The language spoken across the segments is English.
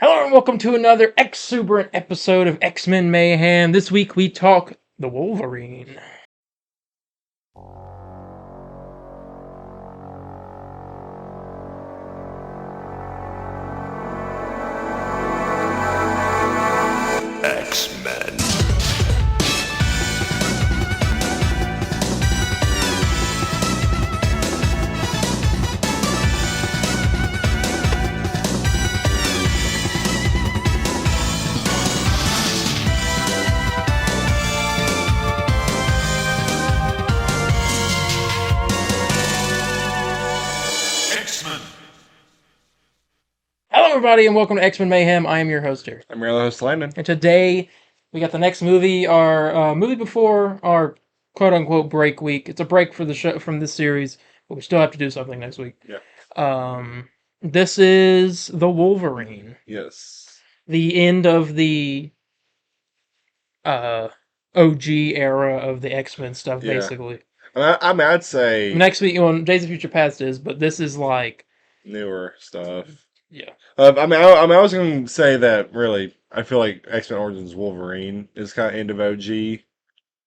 Hello and welcome to another exuberant episode of X-Men Mayhem. This week we talk the Wolverine. X-Men. Hello everybody and welcome to X-Men Mayhem. I am your host here. I'm your other host, Landon. And today we got the next movie, our movie before our quote-unquote break week. It's a break for the show from this series, but we still have to do something next week. Yeah. This is the Wolverine. Yes. The end of the OG era of the X-Men stuff, Yeah. basically. I'd say Next week, Days of Future Past is, but this is like newer stuff. Yeah. I was going to say that really, I feel like X-Men Origins Wolverine is kind of end of OG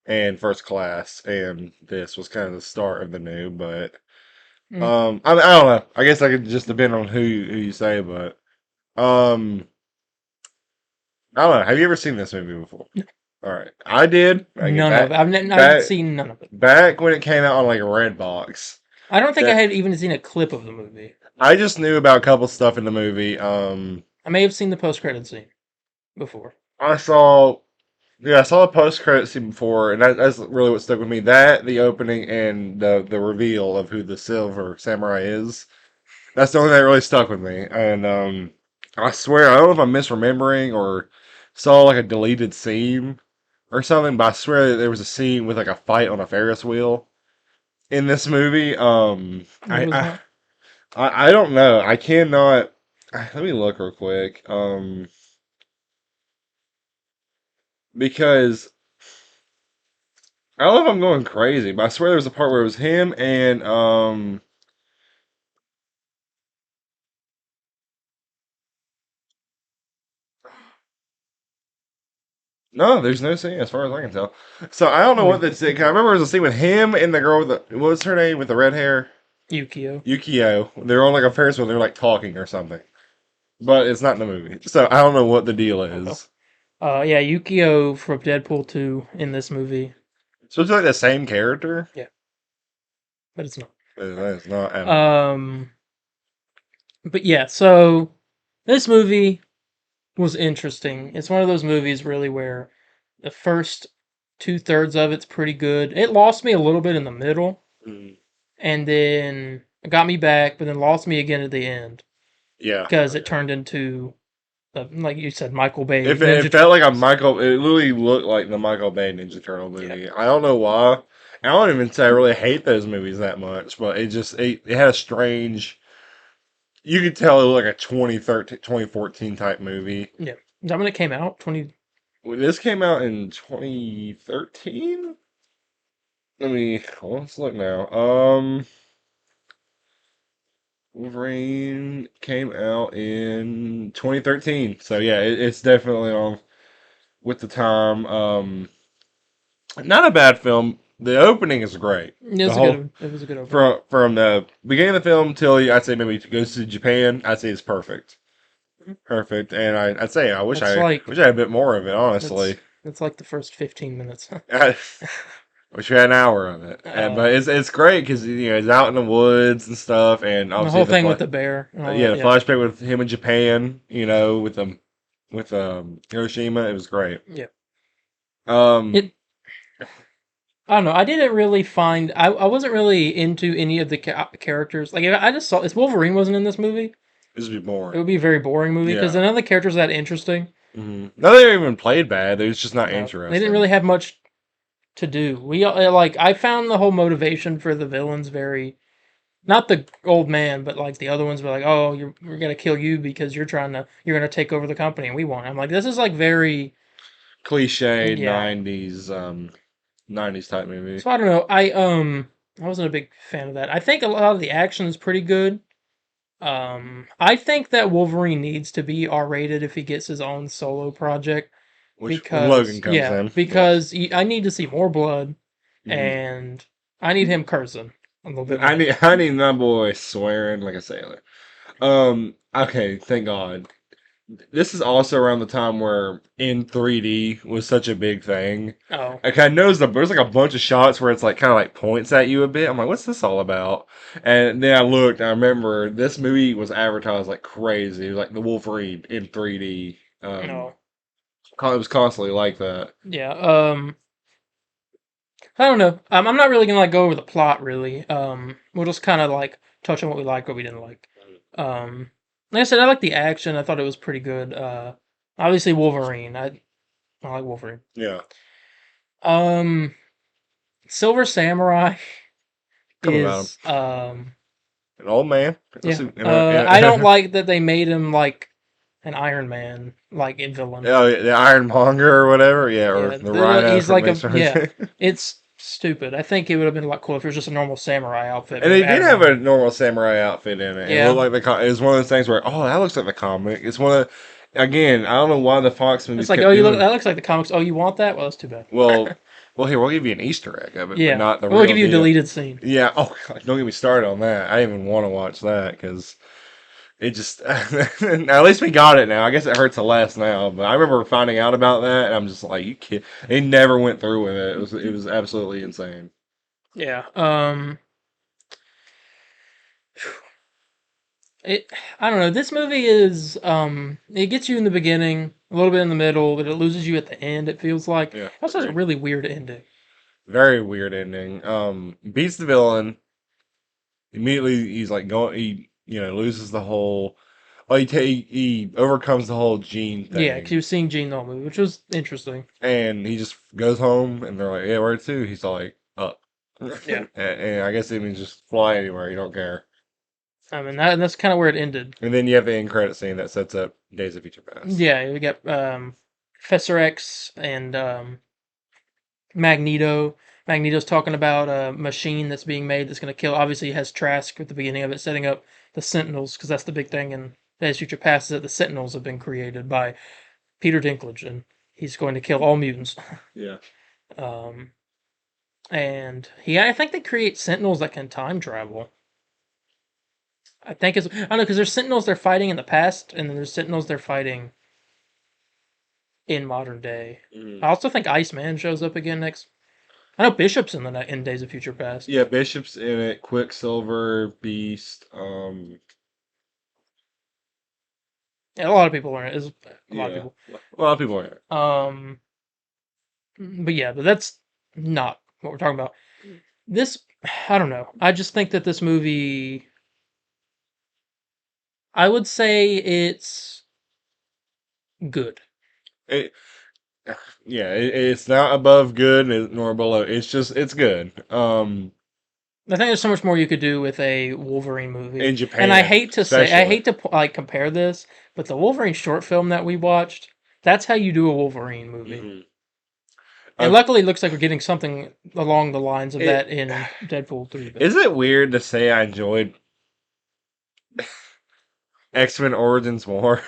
and First Class, and this was kind of the start of the new. But I don't know. I guess I could just depend on who you say, but I don't know. Have you ever seen this movie before? All right, I did. None of it. I've seen none of it. Back when it came out on like a Redbox. I don't think I had even seen a clip of the movie. I just knew about a couple stuff in the movie. I may have seen the post-credit scene before. I saw the post-credit scene before, and that's really what stuck with me. That, the opening, and the reveal of who the Silver Samurai is. That's the only thing that really stuck with me. And I swear, I don't know if I'm misremembering or saw like a deleted scene or something, but I swear that there was a scene with like a fight on a Ferris wheel in this movie. I don't know. I cannot. Let me look real quick. Because I don't know if I'm going crazy, but I swear there was a part where it was him and no, there's no scene as far as I can tell. So I don't know what the scene. I remember there was a scene with him and the girl with the what was her name with the red hair? Yukio. They're on like a Ferris wheel. They're like talking or something, but it's not in the movie. So I don't know what the deal is. Yeah, Yukio from Deadpool 2 in this movie. So it's like the same character? Yeah. But it's not. It's not. But yeah, so this movie was interesting. It's one of those movies really where the first 2/3 of it's pretty good. It lost me a little bit in the middle. And then it got me back, but then lost me again at the end. Yeah. Because it turned into, like you said, Michael Bay. It felt like a Michael. It literally looked like the Michael Bay Ninja Turtle movie. Yeah. I don't know why. I don't even say I really hate those movies that much, but it had a strange. You could tell it looked like a 2013, 2014 type movie. Yeah. Is that when it came out? This came out in 2013? Let's look now. Wolverine came out in 2013. So yeah, it's definitely on with the time. Not a bad film. The opening is great. It was a good opening. From the beginning of the film till I'd say maybe it goes to Japan, I'd say it's perfect. Perfect. And I'd say I wish I had a bit more of it, honestly. It's like the first 15 minutes. Wish we had an hour of it. But it's great because he's out in the woods and stuff, and the whole thing with the bear. The flashback with him in Japan, with Hiroshima, it was great. Yeah. I don't know. I didn't really find. I wasn't really into any of the characters. Like I just saw if Wolverine wasn't in this movie, this would be boring. It would be a very boring movie because none of the characters are that interesting. Mm-hmm. No, they didn't even played bad. They was just not interesting. They didn't really have much to do. I found the whole motivation for the villains very, not the old man, but like the other ones were like, oh, we're gonna kill you because you're gonna take over the company and we won't. I'm like, this is like very cliche 90s type movie. So I don't know. I wasn't a big fan of that. I think a lot of the action is pretty good. I think that Wolverine needs to be R-rated if he gets his own solo project Which when because Logan comes yeah, in, yeah. because I need to see more blood Mhm. and I need him cursing a little bit I more. need I need my boy swearing like a sailor. Okay, thank God. This is also around the time where in 3D was such a big thing. Oh, Like I noticed there's like a bunch of shots where it's like kind of like points at you a bit. I'm like, what's this all about? And then I looked, and I remember this movie was advertised like crazy, like the Wolverine in 3D. no. It was constantly like that. Yeah. I don't know. I'm not really gonna like go over the plot really. We'll just kind of like touch on what we liked, what we didn't like. Um, like I said, I like the action. I thought it was pretty good. Obviously Wolverine. I like Wolverine. Yeah, Um, Silver Samurai come about him. is An old man. yeah. I don't like that they made him like an Iron Man like in villain. Oh, yeah, the Ironmonger or whatever. Yeah, or Yeah, the Rhino he's from like Mace yeah. Runner. It's stupid. I think it would have been a lot cooler if it was just a normal samurai outfit, And but they they did added have on. a normal samurai outfit in it. It looked Yeah, like it was one of those things where, oh, that looks like the comic. It's one of, again, I don't know why the Fox it's movies like kept oh you look doing. that looks like the comics. Oh you want that? Well that's too bad. Well, here we'll give you an Easter egg of it, but Yeah, not the we'll real give you a deal. deleted scene. Yeah. Oh, God, don't get me started on that. I didn't even want to watch that because it just. At least we got it now. I guess it hurts less now, but I remember finding out about that, and I'm just like, you kid. They never went through with it. It was absolutely insane. Yeah. It I don't know. This movie is it gets you in the beginning, a little bit in the middle, but it loses you at the end. It feels like it Yeah, also has a agreed. really weird ending. Very weird ending. Beats the villain. Immediately, he's like going. He loses the whole. Oh, he overcomes the whole gene Yeah, because he thing, was seeing Gene the whole movie, which was interesting. and he just goes home, and they're like, "Yeah, where to?" He's all like, "Up," Yeah, and I guess it means just fly anywhere. You don't care. I mean that's kind of where it ended. And then you have the end credit scene that sets up Days of Future Past. Yeah, we got Professor X and Magneto. Magneto's talking about a machine that's being made that's going to kill. Obviously, it has Trask at the beginning of it, setting up the Sentinels because that's the big thing in Days of Future Past is that the Sentinels have been created by Peter Dinklage, and he's going to kill all mutants. Yeah. Um, and I think they create Sentinels that can time travel. I think it's I don't know because there's Sentinels they're fighting in the past, and then there's Sentinels they're fighting in modern day. I Mm. also think Iceman shows up again next. I know Bishop's in in Days of Future Past. Yeah, Bishop's in it. Quicksilver, Beast. Yeah, a lot of people are in it. It's a lot of Yeah, people. a lot of people are in it. Um, but that's not what we're talking about. This, I don't know. I just think that this movie, I would say it's good. It yeah, it's not above good nor below. It's good. I think there's so much more you could do with a Wolverine movie. In And I Japan, hate to say, I especially. hate to like compare this, but the Wolverine short film that we watched, that's how you do a Wolverine movie. Hmm. And luckily, it looks like we're getting something along the lines of It that in Deadpool 3. But is it weird to say I enjoyed X-Men Origins more,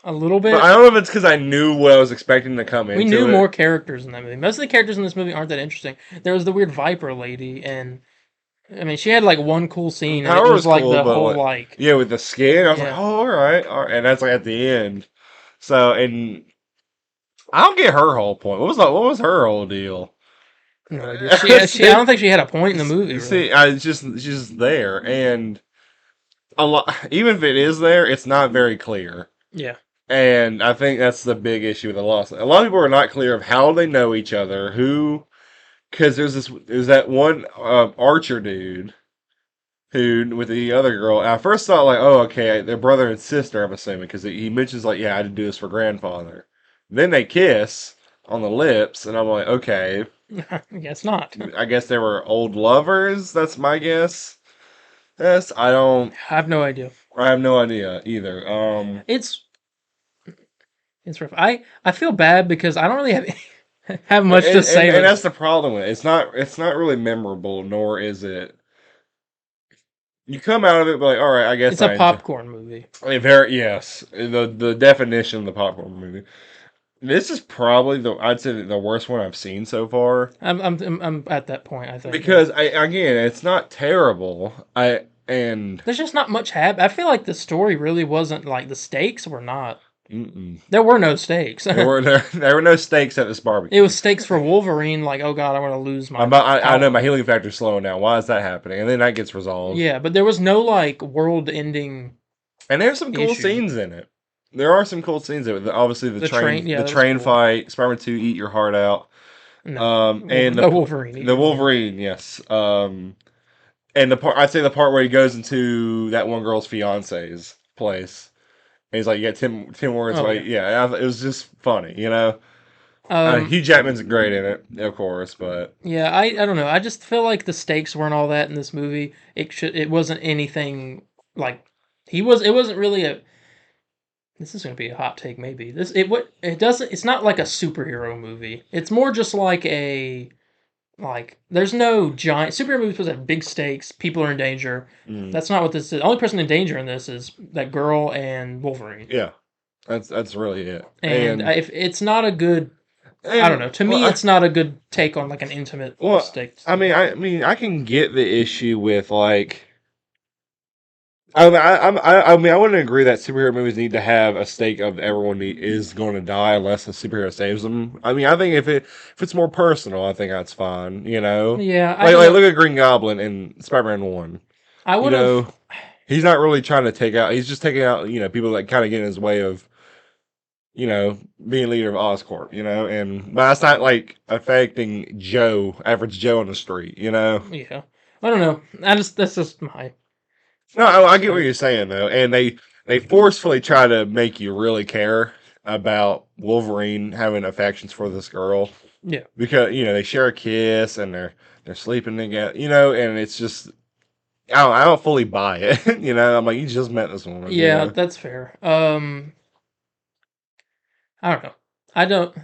a little but bit. I don't know if it's because I knew what I was expecting to come We knew into more it. characters in that movie. Most of the characters in this movie aren't that interesting. There was the weird Viper lady, and I mean, she had like one cool The scene, and it power was was like cool, the but whole like, like, yeah, with the skin, I was like, yeah, oh, all right, and that's like at the end. So, and I don't get her whole point. What was her whole deal? no idea. She, I don't think she had a point in the movie really. See, she's just there, and a lot. Even if it is there, it's not very clear, Yeah, and I think that's the big issue with the loss. A lot of people are not clear of how they know each other, who, because there's that one Archer dude who with the other girl. And I first thought like, oh, okay, they're brother and sister. I'm assuming because he mentions like, yeah, I had to do this for grandfather. Then they kiss on the lips, and I'm like, okay, I guess not. I guess they were old lovers. That's my guess. Yes, I don't. I have no idea. I have no idea either. It's it's rough. I feel bad because I don't really have much to say and about that's this. the problem with it. It's not really memorable, nor is it you come out of it like, all right, I guess It's a I enjoy. popcorn movie. Very yes, the definition of the popcorn movie. This is probably I'd say the worst one I've seen so far I'm at that point. I think, yeah. because again, it's not terrible. And There's just not much I feel like the story really wasn't like the stakes were not. mm-mm. There were no stakes. There were no stakes at this It barbecue. was stakes for Wolverine. Like, oh god, I want to lose my I know power. my healing factor's slowing down. Why is that happening? And then that gets resolved. Yeah, but there was no like world-ending And there's some cool issue. scenes in it. There are some cool scenes in it. Obviously, The train, yeah, the that was train cool. fight, Spider-Man 2, Eat Your Heart Out. No, And no Wolverine. the Wolverine, yes. And the part I'd say the part where he goes into that one girl's fiance's place. And he's like, yeah, Tim Warren's Oh like, yeah. yeah, it was just funny, you know. Um. Hugh Jackman's great in it, of course, but Yeah. I don't know. I just feel like the stakes weren't all that in this movie. It wasn't anything like he was. It wasn't really a. This is gonna be a hot take, maybe. It doesn't. It's not like a superhero movie. It's more just like a like. There's no giant superhero movies supposed to have big stakes. People are in danger. mm, That's not what this is. The only person in danger in this is that girl and Wolverine. yeah, that's really it. And if it's not a good, I don't And know. To well, me, it's not a good take on like an intimate well, stake. I can get the issue with like. I mean, I wouldn't agree that superhero movies need to have a stake of everyone is going to die unless a superhero saves them. I mean, I think if it's more personal, I think that's fine. You know, Yeah, I don't like know. look at Green Goblin in Spider-Man 1. I You would have. know, he's not really trying to take out. He's just taking out people that kind of get in his way of being leader of Oscorp. But that's not like affecting average Joe on the street. Yeah, I don't know. That's just my No, I get what take. you're saying though, and they forcefully try to make you really care about Wolverine having affections for this girl Yeah, because they share a kiss and they're sleeping together, and it's just I don't fully buy it, I'm like you just met this woman, yeah, that's fair. I don't know. I don't.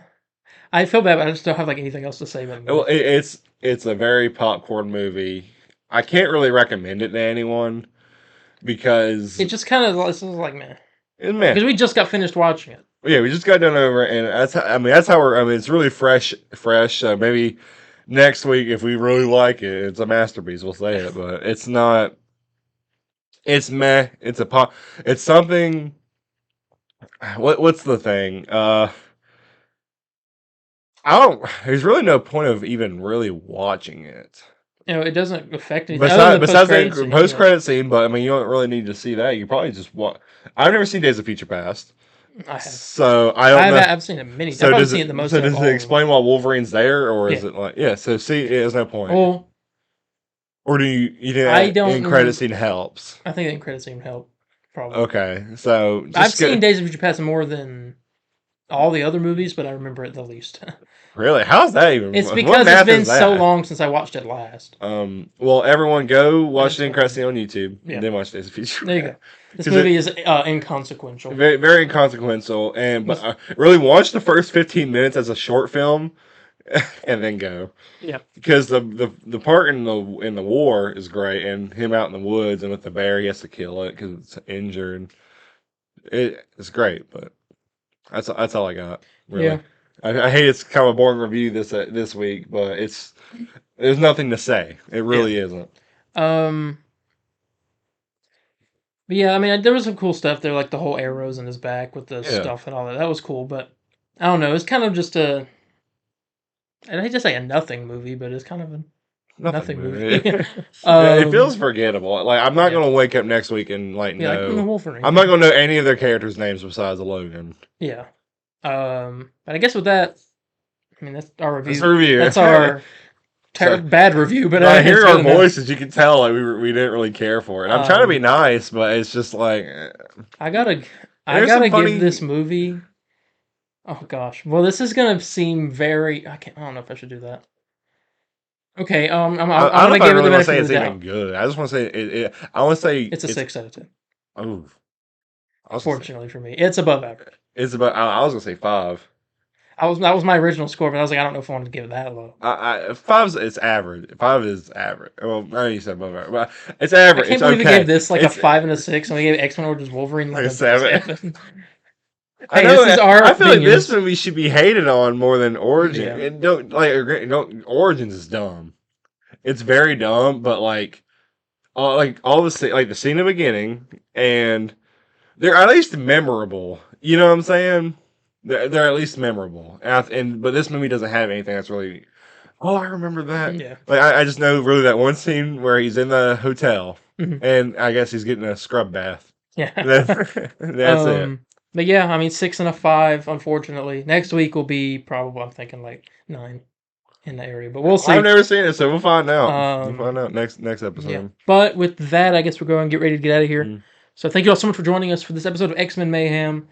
I feel bad, but I just don't have like anything else to say about the Well, movie. it's a very popcorn movie. I can't really recommend it to anyone because It just kind of this is like man, man, because we just got finished watching it. yeah, we just got done over, and that's how we're. I mean, it's really fresh. Maybe next week, if we really like it, it's a masterpiece. We'll say it, but it's not. It's meh. It's something. What's the thing? I don't. There's really no point of even really watching it. It doesn't affect anything other than the post Besides credit the scene. post Yeah, credit scene, but I mean, you don't really need to see that. You probably just watch. I've never seen Days of Future Past, I have. so I don't know. I've seen it many. I've So probably does seen it? it the most So out of does all it of them. explain why Wolverine's there, or is Yeah. it like yeah? So see, there's no point. Well, Or do you think I that don't. in credit scene helps? I think the end credit scene help probably. Okay, so I've just seen get Days of Future Past more than all the other movies, but I remember it the least. really. How's that even? It's What because it's math been is so that? long since I watched it last. Well, everyone go watch It's the end fine. credit scene on YouTube, Yeah. and then watch Days of Future. There you go. This 'Cause movie is inconsequential. very very inconsequential, and but Was- really watch the first 15 minutes as a short film, and then go. Yeah. Because the part in the war is great, and him out in the woods and with the bear, he has to kill it because it's injured. It's great, but that's all I got. Really, Yeah. I hate it's kind of a boring review this week, but there's nothing to say. It really isn't. Um. But yeah, I mean, there was some cool stuff there, like the whole arrows in his back with the Yeah, stuff and all that. That was cool, but I don't know. It's kind of just a. I hate to say a nothing movie, but it's kind of a nothing movie. Yeah, it feels um, forgettable. Like I'm not yeah. gonna wake up next week and like Yeah, like know. Wolverine. I'm not gonna know any of their characters' names besides Logan. Yeah. But I guess with that, I mean that's our It's review. a review. That's our So- bad review. But I it's hear our good enough. voices. You can tell like we didn't really care for it. I'm trying to be nice, but it's just like I gotta There's some give funny- this movie. Oh gosh. Well, this is gonna seem very. I don't know if I should do that. Okay. I'm I gonna don't give it really the want to benefit say of it's the even doubt. good. I just want to say I want to say It's a 6 out of 10. Oh, I was gonna say, Fortunately for me, it's above average. it's about. I was gonna say 5. That was my original score, but I was like, I don't know if I wanted to give it that low. Five's it's average. Five is average. Well, I know you said above average, but it's I average. can't It's believe we okay. gave this like a It's 5 and a 6, and we gave X-Men Origins Wolverine like a like a 7. 7. I Hey, know. this is our I feel like this opinions. movie should be hated on more than Origin. Yeah. And don't Origins is dumb. It's very dumb, but all the like the scene in the beginning, and they're at least memorable. You know what I'm saying? They're at least memorable. But this movie doesn't have anything that's really. Oh, I remember that. Yeah. Like I just know really that one scene where he's in the hotel, Mhm. and I guess he's getting a scrub bath. Yeah. That's it. But yeah, I mean 6 and a 5, unfortunately. Next week will be probably, I'm thinking, like 9 in the area, but we'll see. I've never seen it, so we'll find out. We'll Um, find out next yeah. episode. But with that, I guess we're going to get ready to get out of here. Mm. So thank you all so much for joining us for this episode of X-Men Mayhem.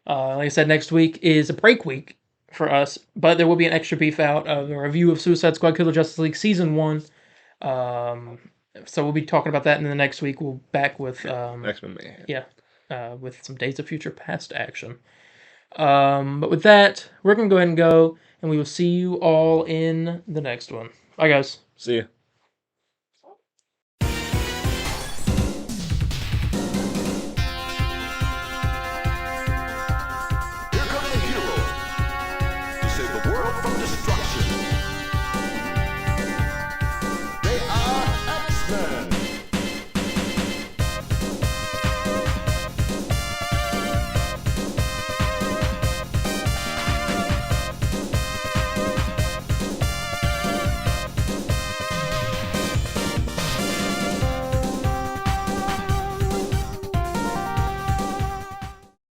Like I said, next week is a break week for us, but there will be an extra beef out of a review of Suicide Squad Killer Justice League Season 1. So we'll be talking about that, and then the next week we'll back with X-Men Mayhem. with some Days of Future Past action. But with that, we're gonna go ahead and go, and we will see you all in the next one. Bye, guys. See ya.